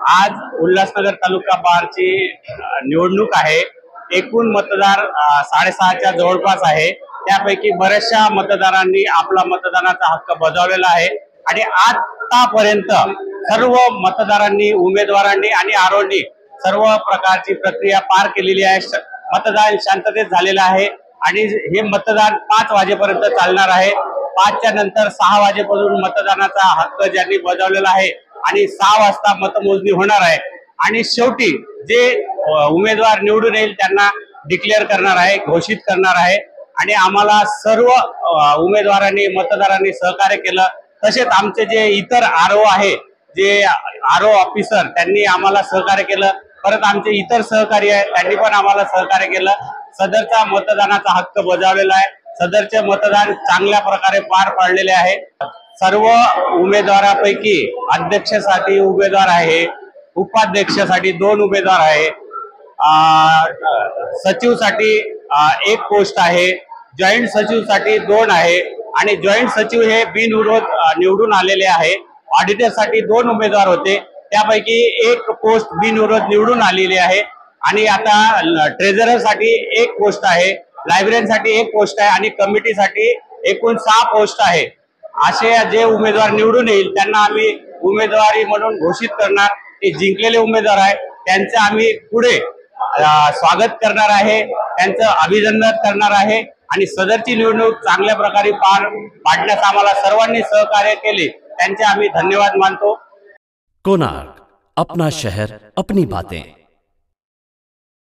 आज उल्हासनगर तालुका बारची निवडणूक आहे। एकूण मतदार 6.5च्या जवळपास आहे। त्यापैकी बऱ्याचशा मतदारांनी आपला मतदानाचा हक्क बजावलेला आहे आणि आतापर्यंत सर्व मतदारांनी, उमेदवारांनी आणि आरोंनी सर्व प्रकारची प्रक्रिया पार केलेली आहे। मतदान शांततेत झालेलं आहे आणि हे मतदान 5 वाजेपर्यंत चालणार आहे। 5च्या नंतर 6 वाजेपासून मतदानाचा हक्क ज्यांनी बजावलेला आहे आणि 6 वाजता मतमोजणी होणार आहे आणि शेवटी जे उमेदवार निवडून येईल त्यांना डिक्लेअर करणार आहे, घोषित करणार आहे। आणि आम्हाला सर्व उमेदवारांनी, मतदारांनी सहकार्य केलं। तसेच आमचे जे इतर आरओ आहे, जे आरओ ऑफिसर, त्यांनी आम्हाला सहकार्य केलं। परत आमचे इतर सहकारी आहेत, त्यांनी पण आम्हाला सहकार्य केलं। सदरचा मतदानाचा हक्क बजावलेला आहे। सदरचे मतदान चांगल्या प्रकारे पार पाडलेले आहे। सर्व उमेदवारापैकी अध्यक्षासाठी उमेदवार आहे, उपाध्यक्षासाठी 2 उमेदवार आहे, सचिवसाठी 1 पोस्ट आहे, जॉईंट सचिवसाठी 2 आहे आणि जॉईंट सचिव हे बिनविरोध निवडून आलेले आहे। ऑडिटरसाठी 2 उमेदवार होते, त्यापैकी 1 पोस्ट बिनविरोध निवडून आलेली आहे आणि आता ट्रेझररसाठी 1 पोस्ट आहे, लायब्ररीसाठी 1 पोस्ट आहे आणि कमिटीसाठी एकूण 6 पोस्ट आहे। असे जे उमेदवार निवडून येईल त्यांना आम्ही उमेदवारी म्हणून घोषित करणार। ते जिंकलेले उमेदवार आहे त्यांचं आम्ही पुढे स्वागत करणार आहे, त्यांचं अभिनंदन करणार आहे आणि सदरची निवडणूक चांगल्या प्रकारे पार पाडण्यास आम्हाला सर्वांनी सहकार्य केले त्यांचे आम्ही धन्यवाद मानतो। कोणार्क, अपना शहर, अपनी बातें।